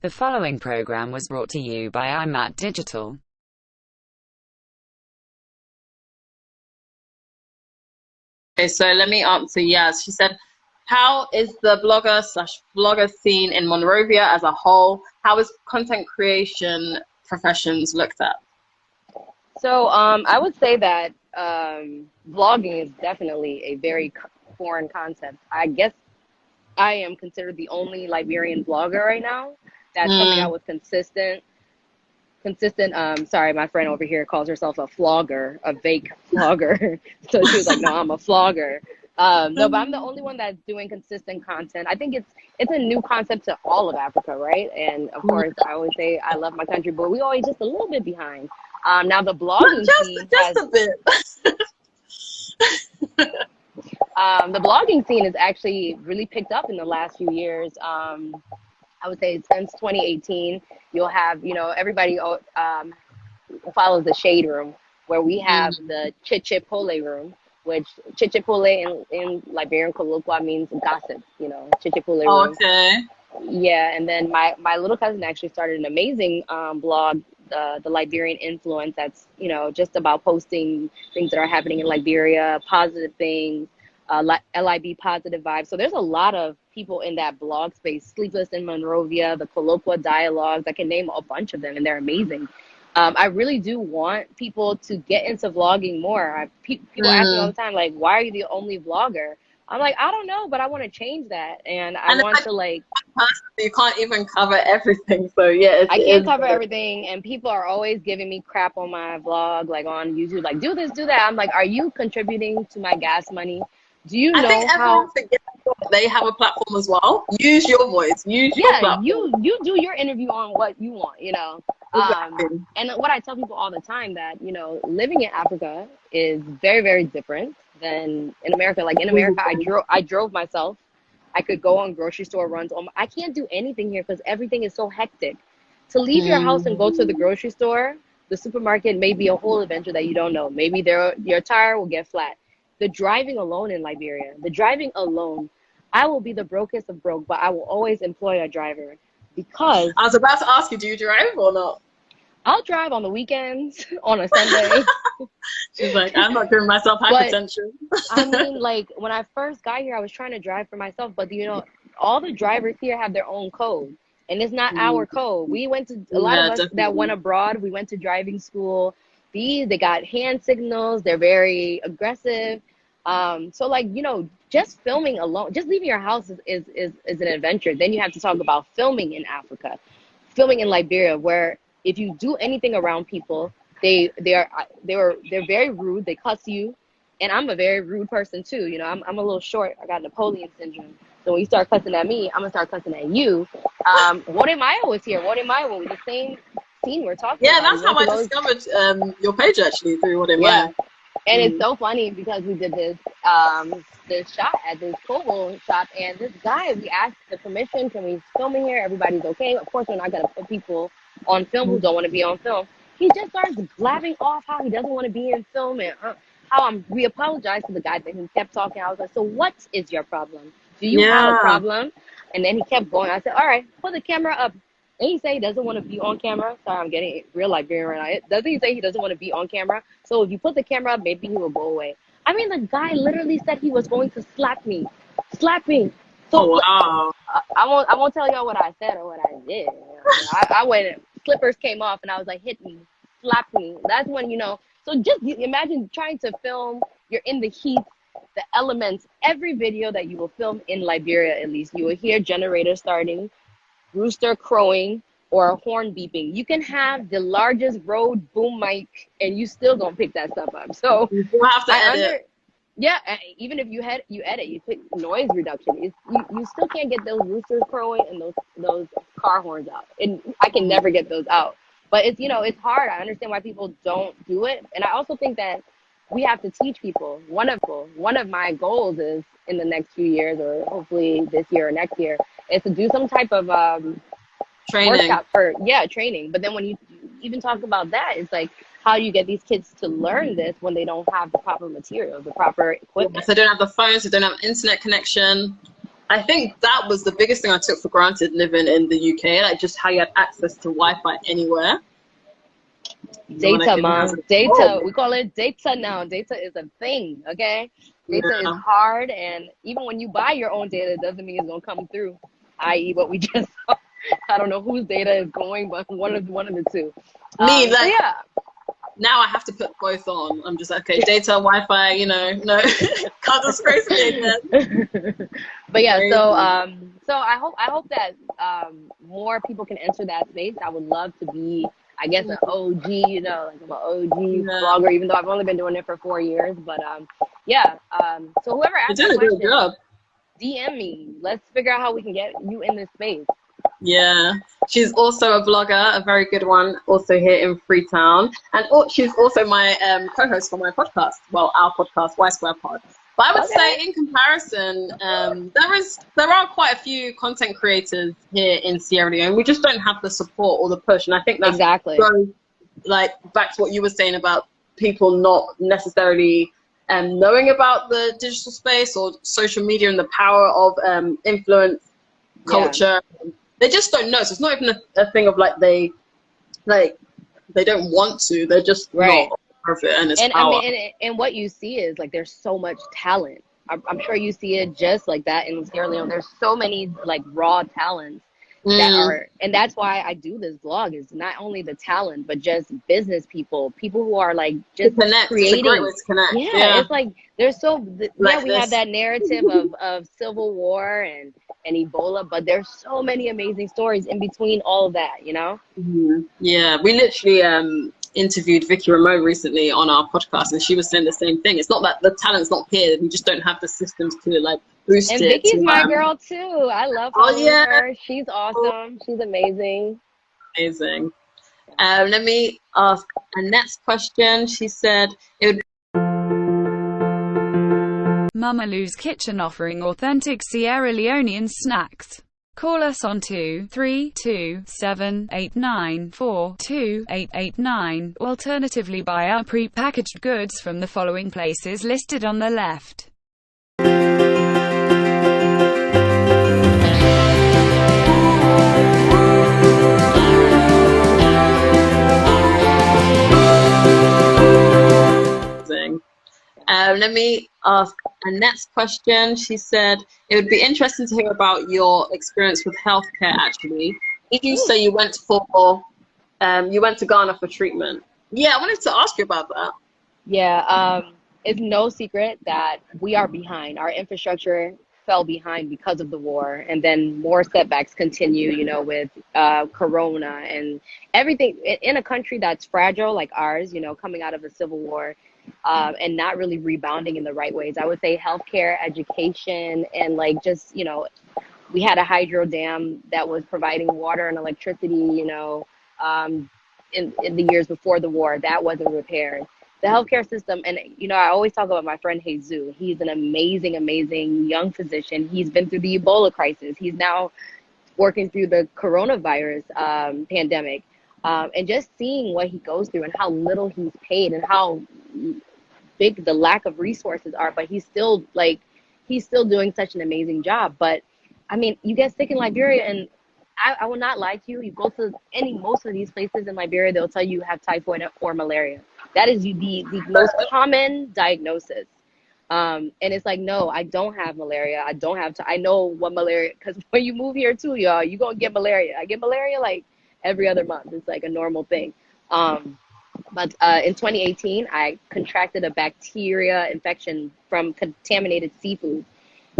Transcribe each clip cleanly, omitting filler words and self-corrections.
The following program was brought to you by iMat Digital. Okay, so let me answer yes. She said, how is the blogger/vlogger scene in Monrovia as a whole? How is content creation professions looked at? So I would say that vlogging is definitely a very foreign concept. I guess I am considered the only Liberian vlogger right now that's coming out with consistent. Sorry, my friend over here calls herself a flogger, a fake vlogger. So she was like, no, I'm a flogger. No, but I'm the only one that's doing consistent content. I think it's a new concept to all of Africa, right? And of course, I always say I love my country, but we always just a little bit behind. Now the blogging scene just a bit. The blogging scene has actually really picked up in the last few years. I would say since 2018, you'll have, everybody follows the shade room where we have the chichipole room, which chichipole in Liberian colloquial means gossip, chichipole room. Okay. Yeah, and then my little cousin actually started an amazing blog, the Liberian Influence, that's, just about posting things that are happening in Liberia, positive things, LIB positive vibes. So there's a lot of people in that blog space, Sleepless in Monrovia, the colloquial dialogues. I can name a bunch of them, and they're amazing. I really do want people to get into vlogging more. People ask me all the time, like, why are you the only vlogger? I'm like, I don't know, but I want to change that. And I want to, like, you can't even cover everything. So yeah, I can't cover everything. And people are always giving me crap on my vlog, like on YouTube, like, do this, do that. I'm like, are you contributing to my gas money? Do you know think everyone forgets they have a platform as well. Use your voice. Use your platform. you do your interview on what you want, Exactly. And what I tell people all the time that, living in Africa is very, very different than in America. Like in America, I drove myself. I could go on grocery store runs. I can't do anything here because everything is so hectic. To leave your house and go to the grocery store, the supermarket may be a whole adventure that you don't know. Maybe your tire will get flat. The driving alone in Liberia, I will be the brokest of broke, but I will always employ a driver because I was about to ask you, do you drive or not? I'll drive on the weekends, on a Sunday. She's like, I'm not giving myself hypertension. I mean, like, when I first got here, I was trying to drive for myself, but, all the drivers here have their own code, and it's not our code. We went to, a lot of us definitely. That went abroad, we went to driving school. They got hand signals. They're very aggressive. So, like, just filming alone, just leaving your house is an adventure. Then you have to talk about filming in Africa, filming in Liberia, where if you do anything around people, they're very rude. They cuss you, and I'm a very rude person too. I'm a little short. I got Napoleon syndrome. So when you start cussing at me, I'm gonna start cussing at you. Mayo was here. Mayo was the same scene we're talking about. Yeah, that's how I discovered your page actually through Mayo. Yeah. And it's so funny because we did this shot at this Kobo shop, and this guy, we asked the permission, can we film in here? Everybody's okay. Of course, we're not going to put people on film who don't want to be on film. He just starts blabbing off how he doesn't want to be in film and we apologized to the guy, but he kept talking. I was like, so what is your problem? Do you have a problem? And then he kept going. I said, all right, put the camera up. And he say he doesn't want to be on camera. Sorry, I'm getting real Liberian right now. Doesn't he say he doesn't want to be on camera? So if you put the camera up, maybe he will go away. I mean, the guy literally said he was going to slap me. Slap me. So wow. I won't tell y'all what I said or what I did. I went, slippers came off, and I was like, hit me, slap me. That's when, So just imagine trying to film. You're in the heat, the elements. Every video that you will film in Liberia, at least, you will hear generators starting, rooster crowing, or a horn beeping. You can have the largest road boom mic and you still gonna pick that stuff up. So you have to edit. Even if you edit, you put noise reduction. You still can't get those roosters crowing and those car horns out. And I can never get those out. But it's it's hard. I understand why people don't do it. And I also think that we have to teach people. One of my goals is in the next few years, or hopefully this year or next year, is to do some type of training. Training. But then when you even talk about that, it's like, how do you get these kids to learn this when they don't have the proper materials, the proper equipment? So they don't have the phones, they don't have internet connection. I think that was the biggest thing I took for granted living in the UK, like just how you had access to Wi-Fi anywhere. Data, man. Data. We call it data now. Data is a thing, okay? Data is hard, and even when you buy your own data, it doesn't mean it's gonna come through. I.e., what we just saw. I don't know whose data is going, but one of the two. Me, like, yeah. Now I have to put both on. I'm just like, okay, data, Wi-Fi, you know, no, can't disgrace me again. But yeah, so I hope that more people can enter that space. I would love to be, I guess, an OG, you know, like I'm an OG blogger, even though I've only been doing it for 4 years. But yeah. So whoever asked the question, DM me. Let's figure out how we can get you in this space. Yeah, she's also a blogger, a very good one, also here in Freetown, and she's also my co-host for my podcast. Well, our podcast, Y Square Pod. But I would say, in comparison, there are quite a few content creators here in Sierra Leone. We just don't have the support or the push, and I think that's goes, like, back to what you were saying about people not necessarily knowing about the digital space or social media and the power of influence culture. They just don't know. So it's not even a thing of like they don't want to. They're just not aware of it, and it's power. I mean, and what you see is like there's so much talent. I'm sure you see it just like that in Sierra Leone. There's so many like raw talents that are, and that's why I do this vlog. Is not only the talent, but just business people who are like just creating. It's a great way to connect. Yeah, it's like there's we have that narrative of civil war and Ebola, but there's so many amazing stories in between all of that, you know? Yeah, we literally interviewed Vicky Ramone recently on our podcast, and she was saying the same thing. It's not that the talent's not here, we just don't have the systems to like boost it. And Vicky's my girl too. I love her. She's awesome. She's amazing. Amazing. Let me ask a next question. She said it would Mama Lou's Kitchen offering authentic Sierra Leonean snacks. Call us on 232-789-42889. Alternatively, buy our pre-packaged goods from the following places listed on the left. Let me ask a next question. She said it would be interesting to hear about your experience with healthcare. Actually, did you say you went to Ghana for treatment? Yeah, I wanted to ask you about that. Yeah, it's no secret that we are behind. Our infrastructure fell behind because of the war, and then more setbacks continue, you know, with corona and everything in a country that's fragile like ours, you know, coming out of a civil war. And not really rebounding in the right ways. I would say healthcare, education, and like just, you know, we had a hydro dam that was providing water and electricity, you know, in the years before the war. That wasn't repaired. The healthcare system, and, you know, I always talk about my friend Jesus. He's an amazing, amazing young physician. He's been through the Ebola crisis. He's now working through the coronavirus pandemic. And just seeing what he goes through and how little he's paid and how big the lack of resources are, but he's still doing such an amazing job. But I mean, you get sick in Liberia, and I will not lie to you. You go to most of these places in Liberia, they'll tell you have typhoid or malaria. That is the most common diagnosis. And it's like, no, I don't have malaria. I know what malaria, because when you move here too, y'all, you're gonna get malaria. I get malaria like every other month. It's like a normal thing. But in 2018, I contracted a bacteria infection from contaminated seafood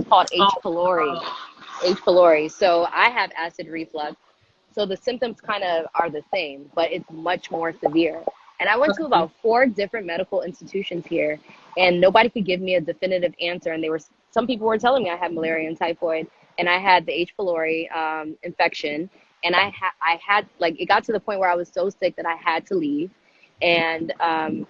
called H. pylori. H. pylori. So I have acid reflux. So the symptoms kind of are the same, but it's much more severe. And I went to about 4 different medical institutions here, and nobody could give me a definitive answer. And some people were telling me I had malaria and typhoid, and I had the H. pylori infection. And I had like, it got to the point where I was so sick that I had to leave. And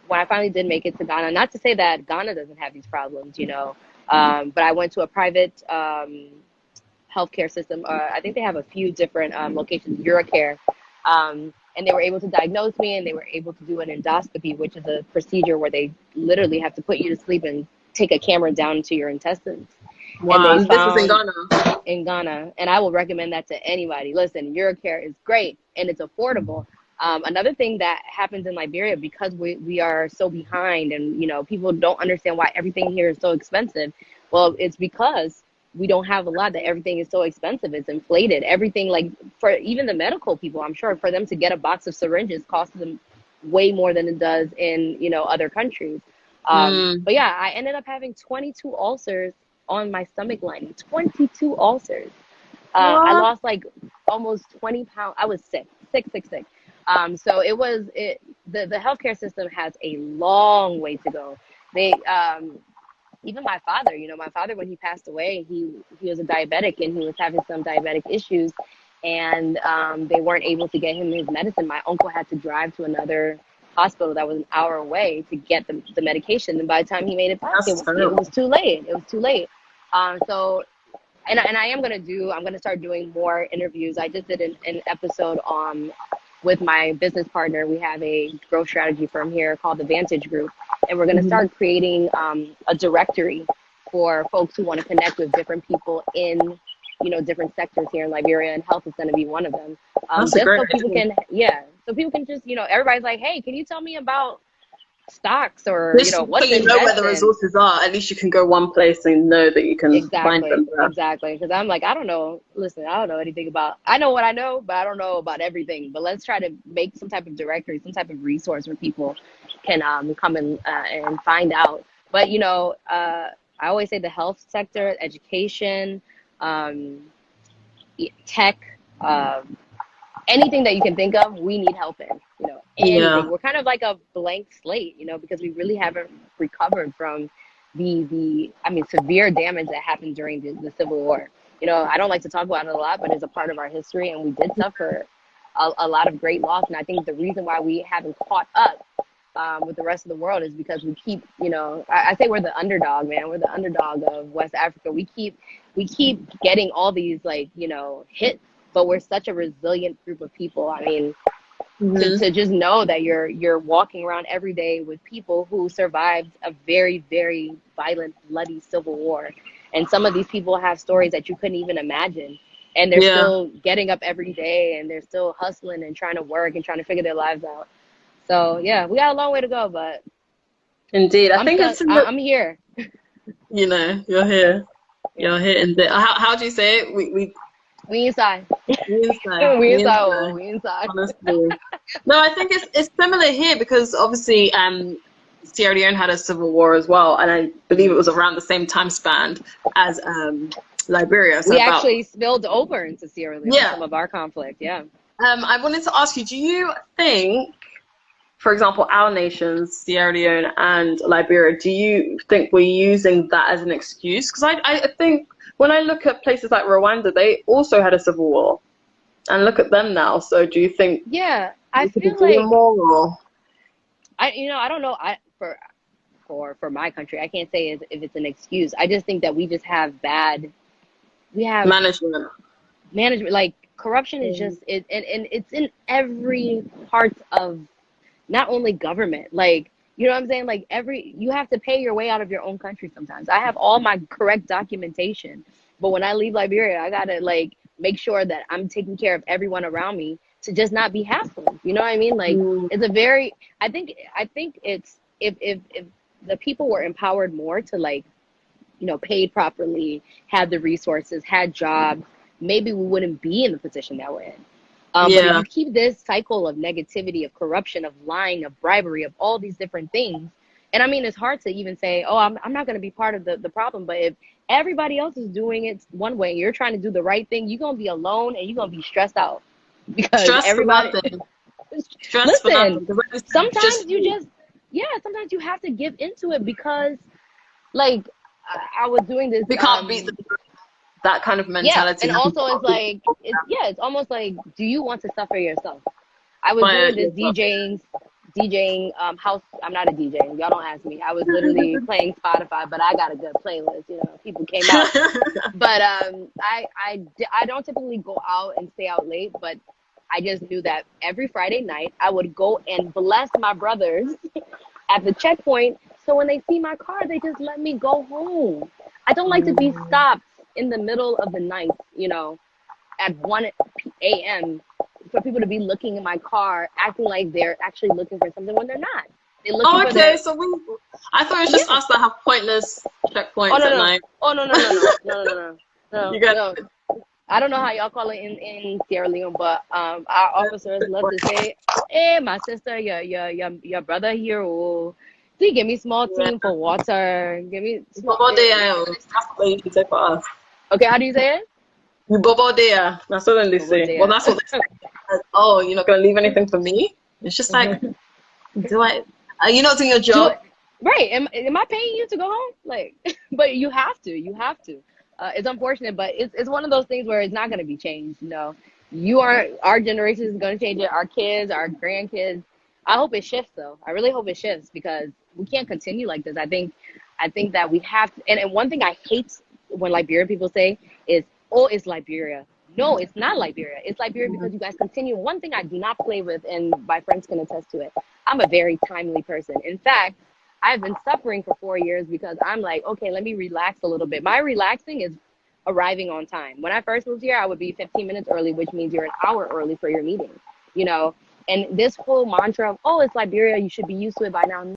when I finally did make it to Ghana, not to say that Ghana doesn't have these problems, you know, but I went to a private healthcare system. I think they have a few different locations, Eurocare. And they were able to diagnose me, and they were able to do an endoscopy, which is a procedure where they literally have to put you to sleep and take a camera down into your intestines. And Wow. they And this is in found Ghana. in Ghana, and I will recommend that to anybody. Listen, Eurocare is great and it's affordable. Another thing that happens in Liberia, because we are so behind, and people don't understand why everything here is so expensive. Well, it's because we don't have a lot, that everything is so expensive. It's inflated. Everything, like for even the medical people, I'm sure for them to get a box of syringes costs them way more than it does in other countries. But yeah, I ended up having 22 ulcers on my stomach lining. 22 ulcers. I What? lost like almost 20 pounds. I was sick. So the healthcare system has a long way to go. They even my father, when he passed away, he was a diabetic, and he was having some diabetic issues, and they weren't able to get him his medicine. My uncle had to drive to another hospital that was an hour away to get the medication, and by the time he made it back, it was too late. So and I'm gonna start doing more interviews. I just did an episode with my business partner. We have a growth strategy firm here called the Vantage Group, and we're gonna start creating a directory for folks who want to connect with different people in different sectors here in Liberia, and health is gonna be one of them. That's just a great so people idea. so people can just everybody's like, hey, can you tell me about stocks or Just so what to you know where invest the in? resources are, at least you can go one place and know that you can find them there. Exactly. Because I'm like, I don't know. Listen, I don't know anything about. I know what I know, but I don't know about everything. But let's try to make some type of directory, some type of resource where people can come and find out. But I always say the health sector, education, tech, anything that you can think of, we need help in. Anything. We're kind of like a blank slate, because we really haven't recovered from the severe damage that happened during the Civil War. I don't like to talk about it a lot, but it's a part of our history, and we did suffer a lot of great loss. And I think the reason why we haven't caught up with the rest of the world is because we keep, I say we're the underdog, man. We're the underdog of West Africa. We keep getting all these hits, but we're such a resilient group of people. I mean, to just know that you're walking around every day with people who survived a very, very violent, bloody civil war. And some of these people have stories that you couldn't even imagine. And they're still getting up every day, and they're still hustling and trying to work and trying to figure their lives out. So yeah, we got a long way to go, but indeed, I think I'm here. You're here. You're here. And how do you say it? We inside. We inside. We inside. We inside. Honestly, no, I think it's similar here, because obviously Sierra Leone had a civil war as well, and I believe it was around the same time span as Liberia. So we actually spilled over into Sierra Leone, some of our conflict. Yeah. I wanted to ask you, do you think, for example, our nations, Sierra Leone and Liberia, do you think we're using that as an excuse? Because I think when I look at places like Rwanda, they also had a civil war, and look at them now. So do you think? Yeah, I feel like more, or? I don't know. For my country, I can't say if it's an excuse. I just think that we just have management. Like corruption is just and it's in every part of not only government. Like, you know what I'm saying? Like you have to pay your way out of your own country sometimes. I have all my correct documentation, but when I leave Liberia, I gotta make sure that I'm taking care of everyone around me to just not be hassled. You know what I mean? Like it's a very. I think it's if the people were empowered more to paid properly, had the resources, had jobs, maybe we wouldn't be in the position that we're in. But if you keep this cycle of negativity, of corruption, of lying, of bribery, of all these different things, and I mean, it's hard to even say, oh, I'm not going to be part of the problem. But if everybody else is doing it one way, and you're trying to do the right thing, you're going to be alone and you're going to be stressed out. Because everybody... Listen, sometimes sometimes you have to give into it, because I was doing this. We can't beat that kind of mentality. Yeah, and also it's almost like, do you want to suffer yourself? I was doing this DJing house. I'm not a DJ. Y'all don't ask me. I was literally playing Spotify, but I got a good playlist. People came out. But I don't typically go out and stay out late, but I just knew that every Friday night I would go and bless my brothers at the checkpoint. So when they see my car, they just let me go home. I don't like to be stopped in the middle of the night, at 1 a.m. for people to be looking in my car, acting like they're actually looking for something when they're not. They're looking Oh, for okay. their. So I thought it was just us that have pointless checkpoints Oh no at no. night. Oh no. You got No. I don't know how y'all call it in Sierra Leone, but our officers love to say, "Hey, my sister, your brother here, oh, please give me small yeah. team for water. Give me small." Bobo there. That's what they usually say for us. Okay, how do you say it? You bobo there. That's what they Bobo say. Well, there. that's what they say. Oh, you're not gonna leave anything for me? It's just like, do I? You're not doing your job. Right. Am I paying you to go home? Like, but you have to. You have to. It's unfortunate, but it's one of those things where it's not going to be changed. Our generation is going to change it. Our kids, our grandkids. I hope it shifts, though. I really hope it shifts because we can't continue like this. I think that we have to. And one thing I hate when Liberian people say is, "Oh, it's Liberia." No, it's not Liberia. It's Liberia because you guys continue. One thing I do not play with, and my friends can attest to it. I'm a very timely person. In fact, I've been suffering for 4 years because I'm like, okay, let me relax a little bit. My relaxing is arriving on time. When I first moved here, I would be 15 minutes early, which means you're an hour early for your meeting, And this whole mantra of, oh, it's Liberia, you should be used to it by now.